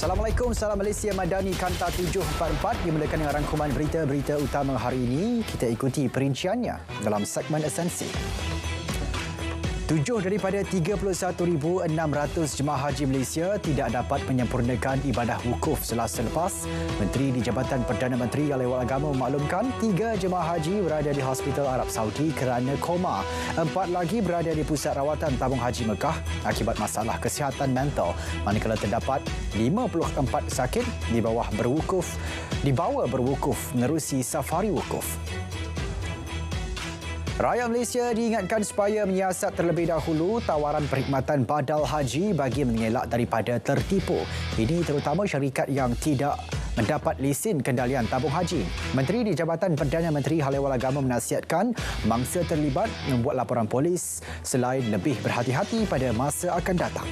Assalamualaikum, salam Malaysia Madani Kanta 744 dimulakan dengan rangkuman berita-berita utama hari ini. Kita ikuti perinciannya dalam segmen esensi. 7 daripada 31,600 jemaah haji Malaysia tidak dapat menyempurnakan ibadah wukuf Selasa lepas. Menteri di Jabatan Perdana Menteri Aliwal Agama memaklumkan 3 jemaah haji berada di Hospital Arab Saudi kerana koma. 4 lagi berada di Pusat Rawatan Tabung Haji Mekah akibat masalah kesihatan mental. Manakala terdapat 54 sakit dibawa berwukuf menerusi safari wukuf. Rakyat Malaysia diingatkan supaya menyiasat terlebih dahulu tawaran perkhidmatan badal haji bagi mengelak daripada tertipu. Ini terutama syarikat yang tidak mendapat lesen kendalian tabung haji. Menteri di Jabatan Perdana Menteri Aliwal Agama menasihatkan mangsa terlibat membuat laporan polis selain lebih berhati-hati pada masa akan datang.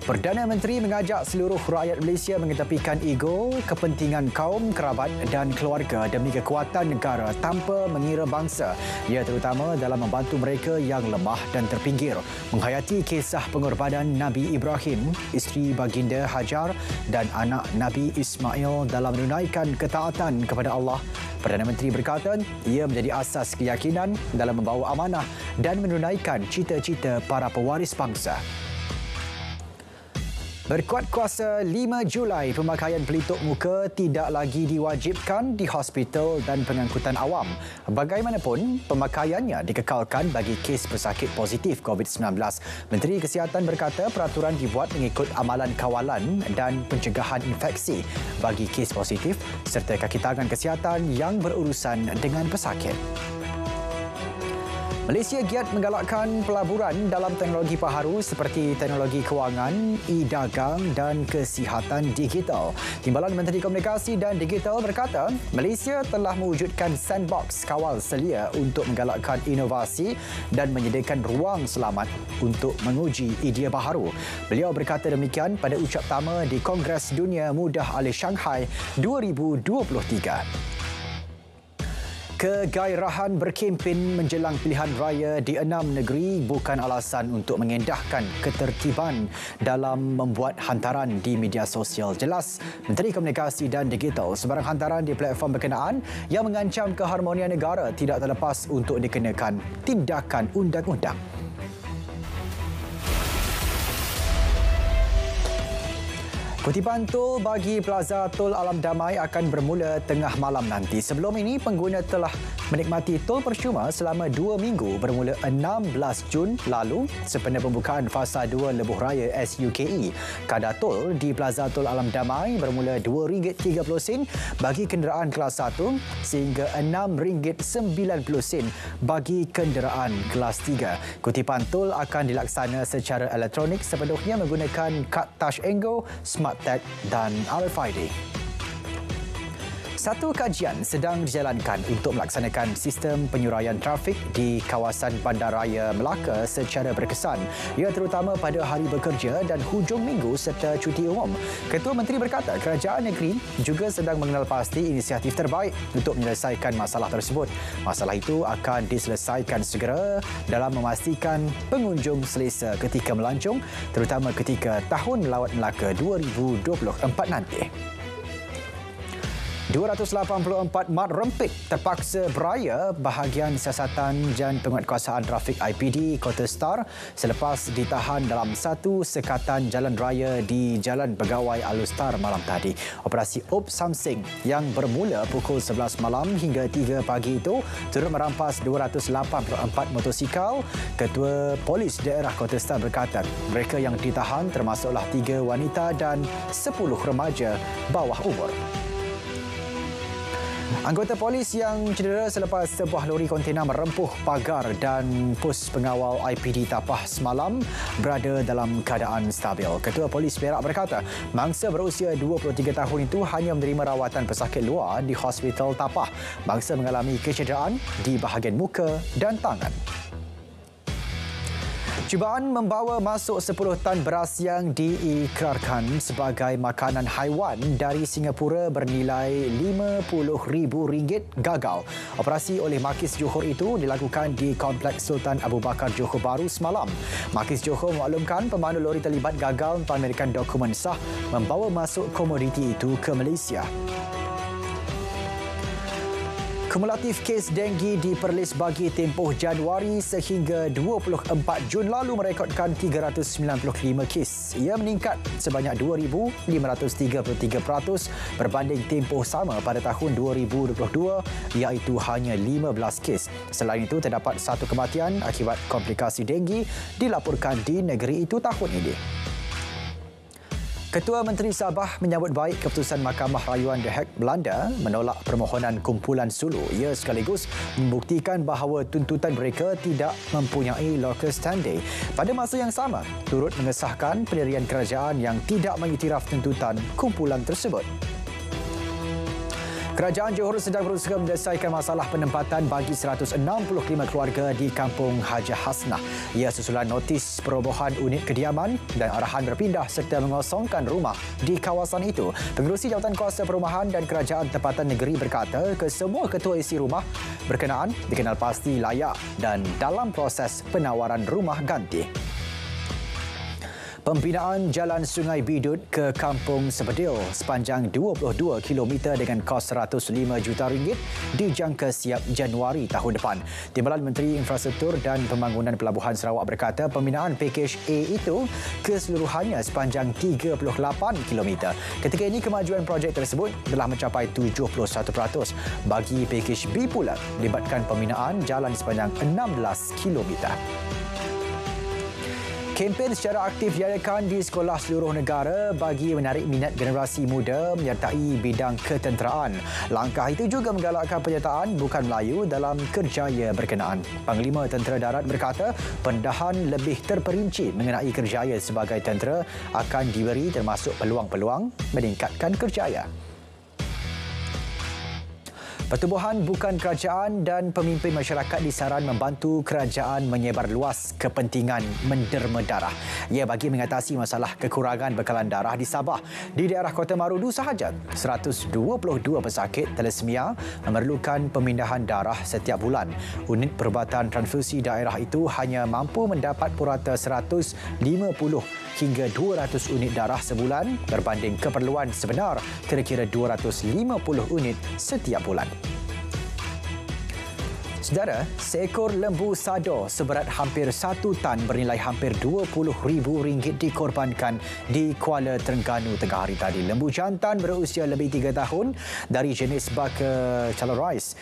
Perdana Menteri mengajak seluruh rakyat Malaysia mengetepikan ego, kepentingan kaum, kerabat dan keluarga demi kekuatan negara tanpa mengira bangsa. Ia terutama dalam membantu mereka yang lemah dan terpinggir. Menghayati kisah pengorbanan Nabi Ibrahim, isteri baginda Hajar dan anak Nabi Ismail dalam menunaikan ketaatan kepada Allah. Perdana Menteri berkata, ia menjadi asas keyakinan dalam membawa amanah dan menunaikan cita-cita para pewaris bangsa. Berkuat kuasa 5 Julai, pemakaian pelitup muka tidak lagi diwajibkan di hospital dan pengangkutan awam. Bagaimanapun, pemakaiannya dikekalkan bagi kes pesakit positif COVID-19. Menteri Kesihatan berkata peraturan dibuat mengikut amalan kawalan dan pencegahan infeksi bagi kes positif serta kaki tangan kesihatan yang berurusan dengan pesakit. Malaysia giat menggalakkan pelaburan dalam teknologi baharu seperti teknologi kewangan, e-dagang dan kesihatan digital. Timbalan Menteri Komunikasi dan Digital berkata, Malaysia telah mewujudkan sandbox kawal selia untuk menggalakkan inovasi dan menyediakan ruang selamat untuk menguji idea baharu. Beliau berkata demikian pada ucap pertama di Kongres Dunia Mudah Alih Shanghai 2023. Kegairahan berkempen menjelang pilihan raya di 6 negeri bukan alasan untuk mengendahkan ketertiban dalam membuat hantaran di media sosial. Jelas, Menteri Komunikasi dan Digital, sebarang hantaran di platform berkenaan yang mengancam keharmonian negara tidak terlepas untuk dikenakan tindakan undang-undang. Kutipan tol bagi Plaza Tol Alam Damai akan bermula tengah malam nanti. Sebelum ini, pengguna telah menikmati tol percuma selama 2 minggu bermula 16 Jun lalu sempena pembukaan fasa 2 lebuh raya SUKE. Kadar tol di Plaza Tol Alam Damai bermula RM2.30 bagi kenderaan kelas 1 sehingga RM6.90 bagi kenderaan kelas 3. Kutipan tol akan dilaksana secara elektronik sepenuhnya menggunakan kad Touch and Go, Smart Tag dan RFID. Satu kajian sedang dijalankan untuk melaksanakan sistem penyuraian trafik di kawasan Bandaraya Melaka secara berkesan. Ia terutama pada hari bekerja dan hujung minggu serta cuti umum. Ketua Menteri berkata kerajaan negeri juga sedang mengenal pasti inisiatif terbaik untuk menyelesaikan masalah tersebut. Masalah itu akan diselesaikan segera dalam memastikan pengunjung selesa ketika melancong, terutama ketika Tahun Melawat Melaka 2024 nanti. 284 mat rempit terpaksa beraya bahagian siasatan dan penguatkuasaan trafik IPD Kota Star selepas ditahan dalam satu sekatan jalan raya di Jalan Pegawai Alustar malam tadi. Operasi Op Samsing yang bermula pukul 11 malam hingga 3 pagi itu turut merampas 284 motosikal. Ketua Polis Daerah Kota Star berkata mereka yang ditahan termasuklah 3 wanita dan 10 remaja bawah umur. Anggota polis yang cedera selepas sebuah lori kontena merempuh pagar dan pos pengawal IPD Tapah semalam berada dalam keadaan stabil. Ketua Polis Perak berkata, mangsa berusia 23 tahun itu hanya menerima rawatan pesakit luar di Hospital Tapah. Mangsa mengalami kecederaan di bahagian muka dan tangan. Cubaan membawa masuk 10 tan beras yang diikrarkan sebagai makanan haiwan dari Singapura bernilai RM50,000 gagal. Operasi oleh Makis Johor itu dilakukan di Kompleks Sultan Abu Bakar Johor Bahru semalam. Makis Johor memaklumkan pemandu lori terlibat gagal pamerkan dokumen sah membawa masuk komoditi itu ke Malaysia. Kumulatif kes denggi di Perlis bagi tempoh Januari sehingga 24 Jun lalu merekodkan 395 kes. Ia meningkat sebanyak 2,533% berbanding tempoh sama pada tahun 2022 iaitu hanya 15 kes. Selain itu, terdapat satu kematian akibat komplikasi denggi dilaporkan di negeri itu tahun ini. Ketua Menteri Sabah menyambut baik keputusan Mahkamah Rayuan The Hague Belanda menolak permohonan kumpulan Sulu. Ia sekaligus membuktikan bahawa tuntutan mereka tidak mempunyai locus standi. Pada masa yang sama, turut mengesahkan pendirian kerajaan yang tidak mengiktiraf tuntutan kumpulan tersebut. Kerajaan Johor sedang berusaha menyelesaikan masalah penempatan bagi 165 keluarga di Kampung Hajah Hasnah. Ia susulan notis perobohan unit kediaman dan arahan berpindah serta mengosongkan rumah di kawasan itu. Pengerusi Jawatan Kuasa Perumahan dan Kerajaan Tempatan Negeri berkata kesemua ketua isi rumah berkenaan dikenal pasti layak dan dalam proses penawaran rumah ganti. Pembinaan Jalan Sungai Bidut ke Kampung Sepedil sepanjang 22 km dengan kos RM105 juta dijangka siap Januari tahun depan. Timbalan Menteri Infrastruktur dan Pembangunan Pelabuhan Sarawak berkata pembinaan pakej A itu keseluruhannya sepanjang 38 km. Ketika ini kemajuan projek tersebut telah mencapai 71%. Bagi pakej B pula melibatkan pembinaan jalan sepanjang 16 km. Kempen secara aktif diadakan di sekolah seluruh negara bagi menarik minat generasi muda menyertai bidang ketenteraan. Langkah itu juga menggalakkan penyertaan bukan Melayu dalam kerjaya berkenaan. Panglima Tentera Darat berkata pendedahan lebih terperinci mengenai kerjaya sebagai tentera akan diberi termasuk peluang-peluang meningkatkan kerjaya. Pertubuhan bukan kerajaan dan pemimpin masyarakat disaran membantu kerajaan menyebar luas kepentingan menderma darah. Ia bagi mengatasi masalah kekurangan bekalan darah di Sabah. Di daerah Kota Marudu sahaja, 122 pesakit thalassemia memerlukan pemindahan darah setiap bulan. Unit perubatan transfusi daerah itu hanya mampu mendapat purata 150 hingga 200 unit darah sebulan berbanding keperluan sebenar kira-kira 250 unit setiap bulan. Saudara, seekor lembu sado seberat hampir 1 tan bernilai hampir RM20,000 dikorbankan di Kuala Terengganu tengah hari tadi. Lembu jantan berusia lebih 3 tahun dari jenis Baka Chalorice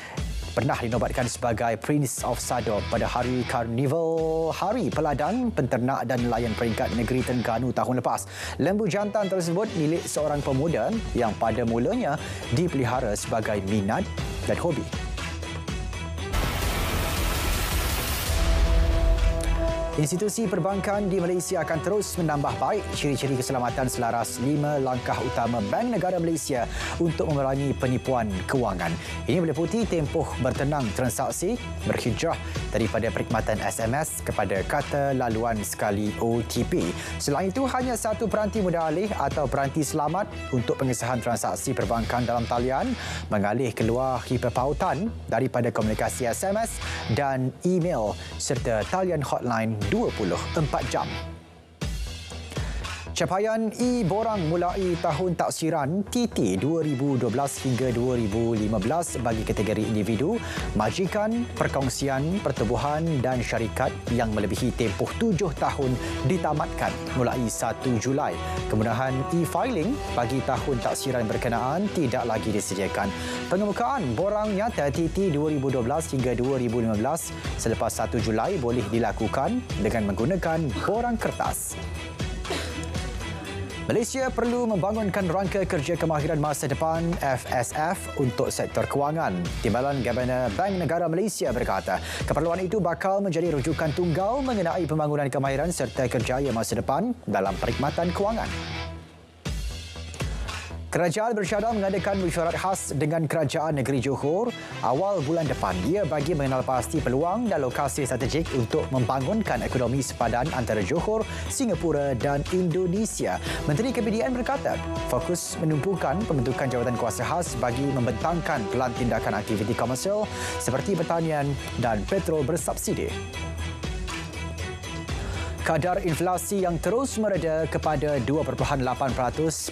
pernah dinobatkan sebagai Prince of Sado pada Hari Karnival Hari Peladang, Penternak dan Nelayan Peringkat Negeri Terengganu tahun lepas. Lembu jantan tersebut milik seorang pemuda yang pada mulanya dipelihara sebagai minat dan hobi. Institusi perbankan di Malaysia akan terus menambah baik ciri-ciri keselamatan selaras 5 langkah utama Bank Negara Malaysia untuk memerangi penipuan kewangan. Ini meliputi tempoh bertenang transaksi, berhijrah daripada perkhidmatan SMS kepada kata laluan sekali OTP. Selain itu, hanya satu peranti mudah alih atau peranti selamat untuk pengesahan transaksi perbankan dalam talian, mengalih keluar hiperpautan daripada komunikasi SMS dan email serta talian hotline 24 jam. Capaian e-borang mulai tahun taksiran TT 2012 hingga 2015 bagi kategori individu, majikan, perkongsian, pertubuhan dan syarikat yang melebihi tempoh 7 tahun ditamatkan mulai 1 Julai. Kemudahan e-filing bagi tahun taksiran berkenaan tidak lagi disediakan. Pengemukaan borang nyata TT 2012 hingga 2015 selepas 1 Julai boleh dilakukan dengan menggunakan borang kertas. Malaysia perlu membangunkan rangka kerja kemahiran masa depan FSF untuk sektor kewangan. Timbalan Gabenor Bank Negara Malaysia berkata, keperluan itu bakal menjadi rujukan tunggal mengenai pembangunan kemahiran serta kerjaya masa depan dalam perkhidmatan kewangan. Kerajaan bersyadah mengadakan mesyuarat khas dengan Kerajaan Negeri Johor awal bulan depan. Ia bagi mengenal pasti peluang dan lokasi strategik untuk membangunkan ekonomi sepadan antara Johor, Singapura dan Indonesia. Menteri KPDN berkata, fokus menumpukan pembentukan jawatan kuasa khas bagi membentangkan pelan tindakan aktiviti komersial seperti pertanian dan petrol bersubsidi. Kadar inflasi yang terus mereda kepada 2.8%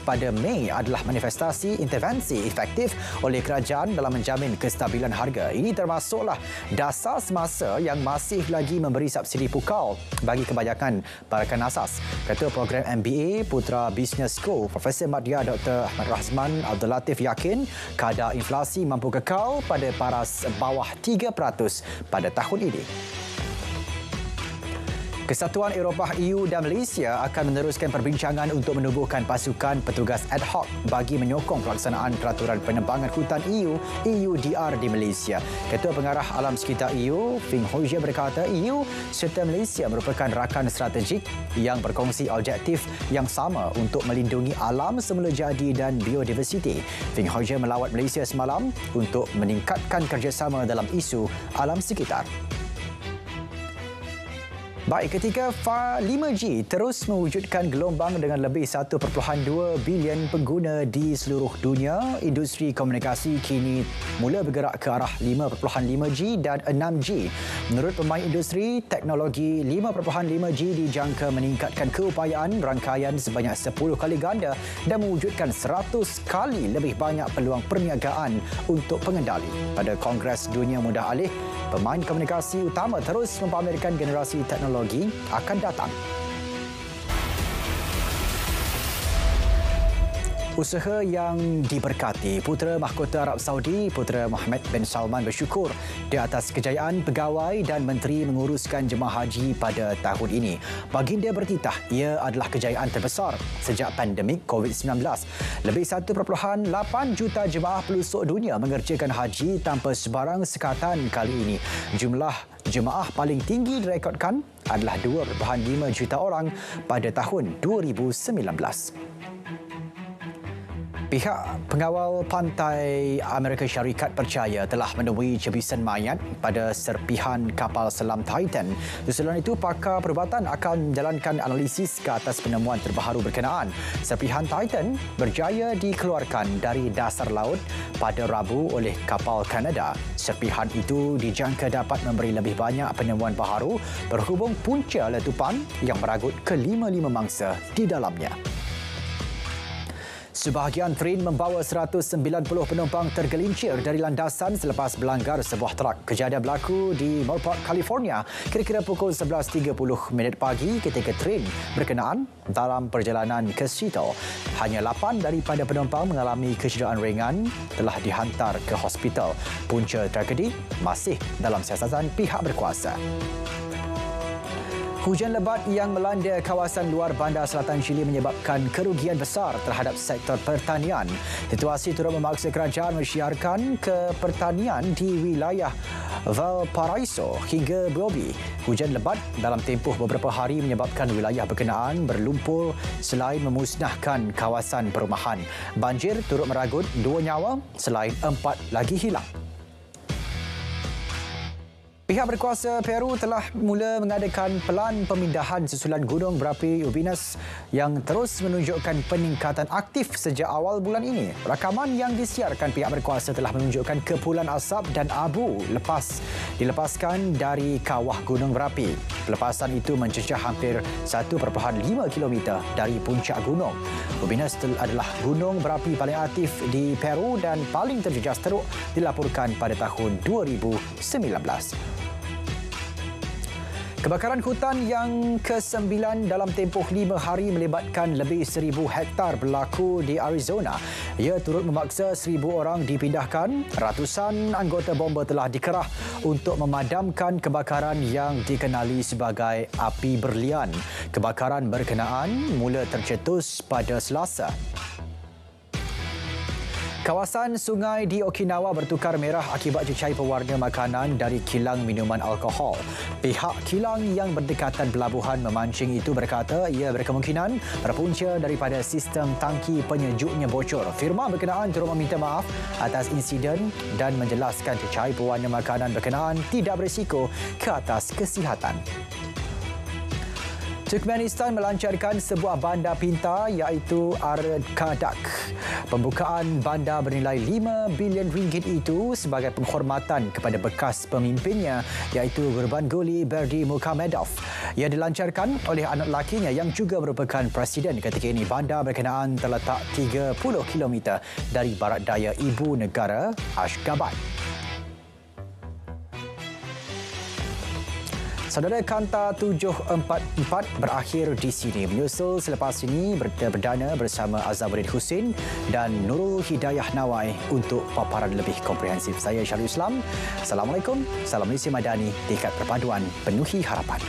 pada Mei adalah manifestasi intervensi efektif oleh kerajaan dalam menjamin kestabilan harga. Ini termasuklah dasar semasa yang masih lagi memberi subsidi pukau bagi kebanyakan barakan asas. Ketua Program MBA Putra Business School, Profesor Madya Dr. Ahmad Razman Abdul Latif yakin kadar inflasi mampu kekal pada paras bawah 3% pada tahun ini. Kesatuan Eropah EU dan Malaysia akan meneruskan perbincangan untuk menubuhkan pasukan petugas ad hoc bagi menyokong pelaksanaan peraturan penerbangan hutan EUDR di Malaysia. Ketua Pengarah Alam Sekitar EU, Feng Hojie berkata EU serta Malaysia merupakan rakan strategik yang berkongsi objektif yang sama untuk melindungi alam semula jadi dan biodiversiti. Feng Hojie melawat Malaysia semalam untuk meningkatkan kerjasama dalam isu alam sekitar. Baik, ketika 5G terus mewujudkan gelombang dengan lebih 1.2 bilion pengguna di seluruh dunia, industri komunikasi kini mula bergerak ke arah 5.5G dan 6G. Menurut pemain industri, teknologi 5.5G dijangka meningkatkan keupayaan rangkaian sebanyak 10 kali ganda dan mewujudkan 100 kali lebih banyak peluang perniagaan untuk pengendali. Pada Kongres Dunia Mudah Alih, pemain komunikasi utama terus mempamerkan generasi teknologi akan datang. Usaha yang diberkati. Putera Mahkota Arab Saudi, Putera Mohammed bin Salman bersyukur di atas kejayaan pegawai dan menteri menguruskan jemaah haji pada tahun ini. Baginda bertitah ia adalah kejayaan terbesar sejak pandemik COVID-19. Lebih 1.8 juta jemaah pelusuk dunia mengerjakan haji tanpa sebarang sekatan kali ini. Jumlah jemaah paling tinggi direkodkan adalah 2.5 juta orang pada tahun 2019. Pihak pengawal pantai Amerika Syarikat percaya telah menemui jebisan mayat pada serpihan kapal selam Titan. Susulan itu, pakar perubatan akan menjalankan analisis ke atas penemuan terbaru berkenaan. Serpihan Titan berjaya dikeluarkan dari dasar laut pada Rabu oleh kapal Kanada. Serpihan itu dijangka dapat memberi lebih banyak penemuan baharu berhubung punca letupan yang meragut ke-5 mangsa di dalamnya. Sebahagian tren membawa 190 penumpang tergelincir dari landasan selepas berlanggar sebuah truk. Kejadian berlaku di Moorpark, California kira-kira pukul 11.30 pagi ketika tren berkenaan dalam perjalanan ke Seattle. Hanya 8 daripada penumpang mengalami kecederaan ringan telah dihantar ke hospital. Punca tragedi masih dalam siasatan pihak berkuasa. Hujan lebat yang melanda kawasan luar bandar selatan Chile menyebabkan kerugian besar terhadap sektor pertanian. Situasi turut memaksa kerajaan mensyiarkan ke pertanian di wilayah Valparaiso hingga Bobi. Hujan lebat dalam tempoh beberapa hari menyebabkan wilayah berkenaan berlumpur selain memusnahkan kawasan perumahan. Banjir turut meragut 2 nyawa selain 4 lagi hilang. Pihak berkuasa Peru telah mula mengadakan pelan pemindahan susulan gunung berapi Ubinas yang terus menunjukkan peningkatan aktif sejak awal bulan ini. Rakaman yang disiarkan pihak berkuasa telah menunjukkan kepulan asap dan abu dilepaskan dari kawah gunung berapi. Pelepasan itu mencecah hampir 1.5 km dari puncak gunung. Ubinas adalah gunung berapi paling aktif di Peru dan paling terjejas teruk dilaporkan pada tahun 2019. Kebakaran hutan yang ke-9 dalam tempoh 5 hari melibatkan lebih 1,000 hektar berlaku di Arizona. Ia turut memaksa 1,000 orang dipindahkan. Ratusan anggota bomba telah dikerah untuk memadamkan kebakaran yang dikenali sebagai api berlian. Kebakaran berkenaan mula tercetus pada Selasa. Kawasan sungai di Okinawa bertukar merah akibat cecair pewarna makanan dari kilang minuman alkohol. Pihak kilang yang berdekatan pelabuhan memancing itu berkata ia berkemungkinan berpunca daripada sistem tangki penyejuknya bocor. Firma berkenaan turut meminta maaf atas insiden dan menjelaskan cecair pewarna makanan berkenaan tidak berisiko ke atas kesihatan. Turkmenistan melancarkan sebuah bandar pintar iaitu Arkadak. Pembukaan bandar bernilai 5 bilion ringgit itu sebagai penghormatan kepada bekas pemimpinnya iaitu Gurbanguly Berdimuhamedov. Ia dilancarkan oleh anak lakinya yang juga merupakan presiden ketika ini. Bandar berkenaan terletak 30 km dari barat daya ibu negara Ashgabat. Saudara, Kanta 744 berakhir di sini. Menyusul selepas ini berdana bersama Azamuddin Hussein dan Nurul Hidayah Nawai untuk paparan lebih komprehensif. Saya Syarul Islam. Assalamualaikum. Salam Malaysia Madani, Dekat Perpaduan Penuhi Harapan.